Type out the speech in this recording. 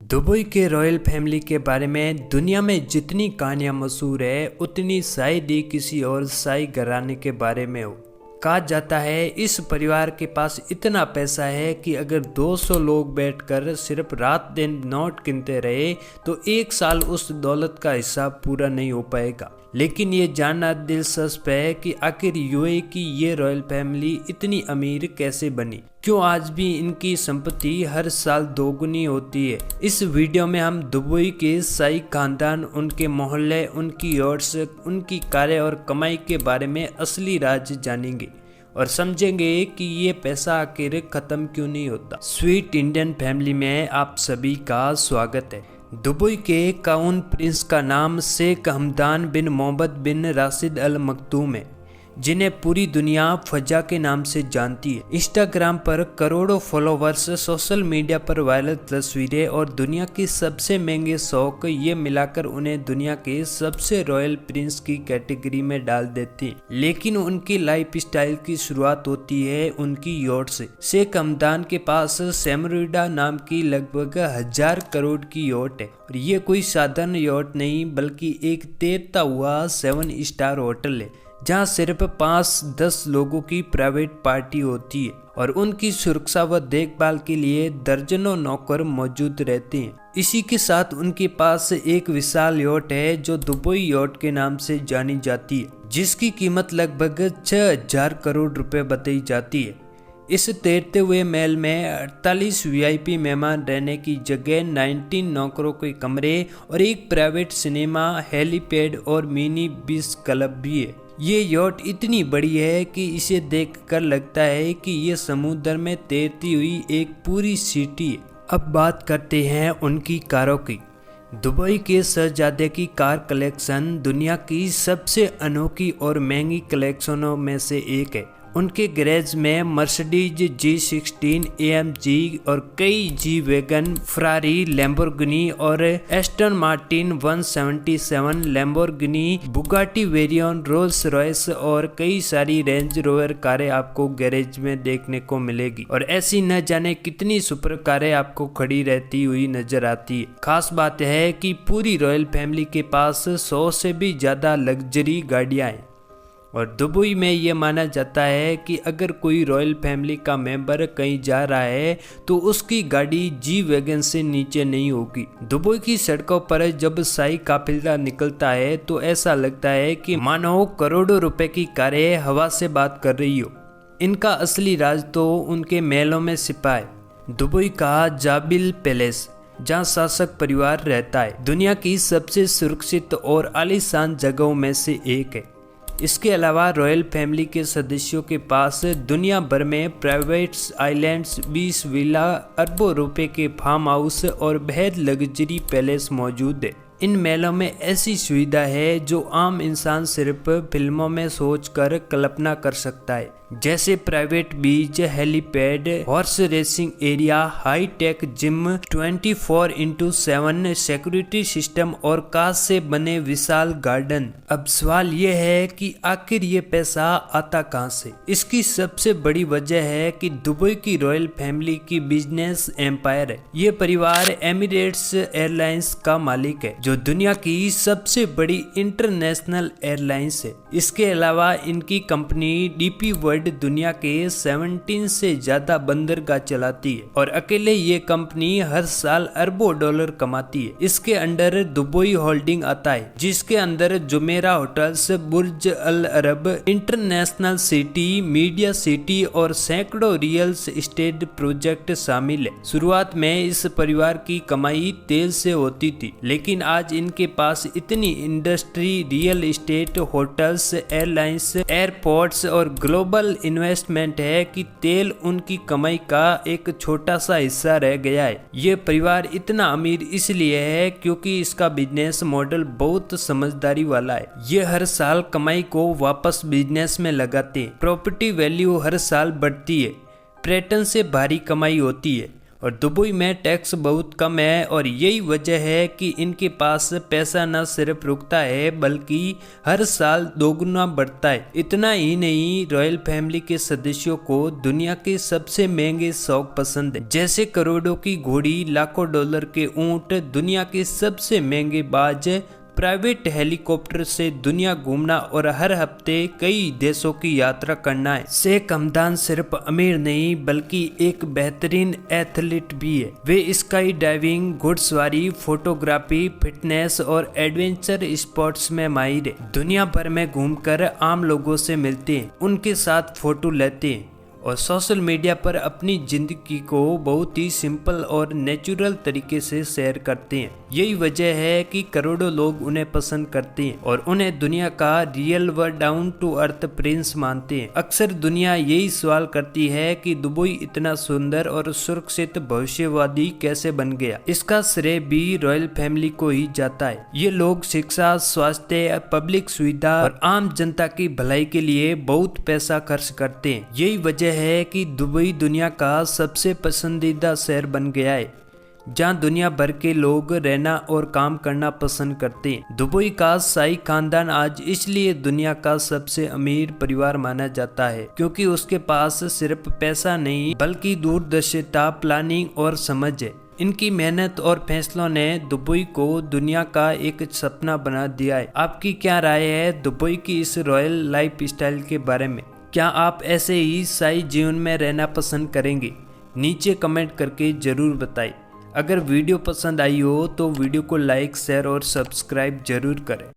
Dubai के royal family के बारे में दुनिया में जितनी कहानियां मशहूर है उतनी शायद ही किसी और शाही घराने के बारे में हो। कहा जाता है इस परिवार के पास इतना पैसा है कि अगर 200 लोग बैठकर सिर्फ रात दिन नोट गिनते रहे तो एक साल उस दौलत का हिसाब पूरा नहीं हो पाएगा। लेकिन ये जानना दिलचस्प है कि आखिर यूएई की ये रॉयल फैमिली इतनी अमीर कैसे बनी, क्यों आज भी इनकी संपत्ति हर साल दोगुनी होती है। इस वीडियो में हम दुबई के शाही खानदान, उनके मोहल्ले, उनकी यॉट्स, उनकी कारें और कमाई के बारे में असली राज जानेंगे और समझेंगे कि ये पैसा आखिर खत्म क्यों नहीं होता। स्वीट इंडियन फैमिली में आप सभी का स्वागत है। दुबई के क्राउन प्रिंस का नाम शेख हमदान बिन मोहम्मद बिन राशिद अल मखदूम है, जिन्हें पूरी दुनिया फजा के नाम से जानती है। इंस्टाग्राम पर करोड़ों फॉलोवर्स, सोशल मीडिया पर वायरल तस्वीरें और दुनिया के सबसे महंगे शौक, ये मिलाकर उन्हें दुनिया के सबसे रॉयल प्रिंस की कैटेगरी में डाल देते हैं। लेकिन उनकी लाइफ स्टाइल की शुरुआत होती है उनकी यॉट से। शेख हमदान के पास सेमरिडा नाम की लगभग 1000 करोड़ की यॉट है और ये कोई साधारण यॉट नहीं बल्कि एक तैरता हुआ 7 स्टार होटल है, जहाँ सिर्फ 5-10 लोगों की प्राइवेट पार्टी होती है और उनकी सुरक्षा व देखभाल के लिए दर्जनों नौकर मौजूद रहते हैं। इसी के साथ उनके पास एक विशाल यॉट है जो दुबई यॉट के नाम से जानी जाती है, जिसकी कीमत लगभग 6000 करोड़ रुपए बताई जाती है। इस तैरते हुए महल में 48 वीआईपी मेहमान रहने की जगह, 19 नौकरों के कमरे और एक प्राइवेट सिनेमा, हेलीपैड और मिनी बीच क्लब भी है। ये यॉट इतनी बड़ी है कि इसे देखकर लगता है कि ये समुद्र में तैरती हुई एक पूरी सिटी है। अब बात करते हैं उनकी कारों की। दुबई के शहजादे की कार कलेक्शन दुनिया की सबसे अनोखी और महंगी कलेक्शनों में से एक है। उनके गैरेज में मर्सिडीज G16, AMG और कई जी वैगन, फरारी, लैम्बोर्गिनी और Aston Martin 177, Lamborghini, Bugatti Veyron, Rolls Royce और कई सारी रेंज रोवर कारें आपको गैरेज में देखने को मिलेगी और ऐसी न जाने कितनी सुपर कारें आपको खड़ी रहती हुई नजर आती है। खास बात है कि पूरी रॉयल फैमिली के पास 100 से भी ज्यादा लग्जरी गाड़ियां हैं और दुबई में ये माना जाता है कि अगर कोई रॉयल फैमिली का मेंबर कहीं जा रहा है तो उसकी गाड़ी जी वैगन से नीचे नहीं होगी। दुबई की सड़कों पर जब शाही काफिला निकलता है तो ऐसा लगता है कि मानो करोड़ों रुपए की कारें हवा से बात कर रही हो। इनका असली राज तो उनके महलों में छिपा है। दुबई का जाबिल पैलेस, जहाँ शासक परिवार रहता है, दुनिया की सबसे सुरक्षित और आलीशान जगहों में से एक है। इसके अलावा रॉयल फैमिली के सदस्यों के पास दुनिया भर में प्राइवेट आइलैंड्स, 20 विला, अरबों रुपए के फार्म हाउस और बेहद लग्जरी पैलेस मौजूद है। इन महलों में ऐसी सुविधा है जो आम इंसान सिर्फ फिल्मों में सोचकर कल्पना कर सकता है, जैसे private beach, helipad, horse racing area, high tech gym, 24x7 security system और कांच से बने विशाल गार्डन। अब सवाल ये है कि आखिर ये पैसा आता कहाँ से? इसकी सबसे बड़ी वजह है कि दुबई की रॉयल फैमिली की बिजनेस एम्पायर है। ये परिवार एमिरेट्स एयरलाइंस का मालिक है, जो दुनिया की सबसे बड़ी इंटरनेशनल एयरलाइंस है। इसके अलावा इनकी कंपनी डीपी वर्ल्ड दुनिया के 17 से ज्यादा बंदरगाह चलाती है और अकेले ये कंपनी हर साल अरबों डॉलर कमाती है। इसके अंडर दुबई होल्डिंग आता है, जिसके अंदर जुमेरा होटल्स, बुर्ज अल अरब, इंटरनेशनल सिटी, मीडिया सिटी और सैकड़ों रियल एस्टेट प्रोजेक्ट शामिल है। शुरुआत में इस परिवार की कमाई तेल से होती थी, लेकिन आज इनके पास इतनी industry, real estate, hotels, airlines, airports और ग्लोबल इन्वेस्टमेंट है कि तेल उनकी कमाई का एक छोटा सा हिस्सा रह गया है। ये परिवार इतना अमीर इसलिए है क्योंकि इसका बिजनेस मॉडल बहुत समझदारी वाला है। ये हर साल कमाई को वापस बिजनेस में लगाते हैं। प्रॉपर्टी वैल्यू हर साल बढ़ती है, पर्यटन से भारी कमाई होती है और दुबई में टैक्स बहुत कम है और यही वजह है कि इनके पास पैसा न सिर्फ रुकता है बल्कि हर साल दोगुना बढ़ता है। इतना ही नहीं, रॉयल फैमिली के सदस्यों को दुनिया के सबसे महंगे शौक पसंद है, जैसे करोड़ों की घोड़ी, लाखों डॉलर के ऊंट, दुनिया के सबसे महंगे बाज, प्राइवेट हेलीकॉप्टर से दुनिया घूमना और हर हफ्ते कई देशों की यात्रा करना है। शेख हमदान सिर्फ अमीर नहीं बल्कि एक बेहतरीन एथलीट भी है। वे स्काई डाइविंग, घुड़सवारी, फोटोग्राफी, फिटनेस और एडवेंचर स्पोर्ट्स में माहिर है। दुनिया भर में घूमकर आम लोगों से मिलते हैं, उनके साथ फोटो लेते हैं और सोशल मीडिया पर अपनी जिंदगी को बहुत ही सिंपल और नेचुरल तरीके से शेयर करते हैं। यही वजह है कि करोड़ों लोग उन्हें पसंद करते हैं और उन्हें दुनिया का रियल व डाउन टू अर्थ प्रिंस मानते हैं। अक्सर दुनिया यही सवाल करती है कि दुबई इतना सुंदर और सुरक्षित भविष्यवादी कैसे बन गया। इसका श्रेय भी रॉयल फैमिली को ही जाता है। ये लोग शिक्षा, स्वास्थ्य, पब्लिक सुविधा और आम जनता की भलाई के लिए बहुत पैसा खर्च करते हैं। यही वजह है कि दुबई दुनिया का सबसे पसंदीदा शहर बन गया है, जहां दुनिया भर के लोग रहना और काम करना पसंद करते हैं। दुबई का शाही खानदान आज इसलिए दुनिया का सबसे अमीर परिवार माना जाता है क्योंकि उसके पास सिर्फ पैसा नहीं बल्कि दूरदर्शिता, प्लानिंग और समझ है। इनकी मेहनत और फैसलों ने दुबई को दुनिया का एक सपना बना दिया है। आपकी क्या राय है दुबई की इस रॉयल लाइफ स्टाइल के बारे में? क्या आप ऐसे ही शाही जीवन में रहना पसंद करेंगे? नीचे कमेंट करके जरूर बताएं। अगर वीडियो पसंद आई हो तो वीडियो को लाइक, शेयर और सब्सक्राइब जरूर करें।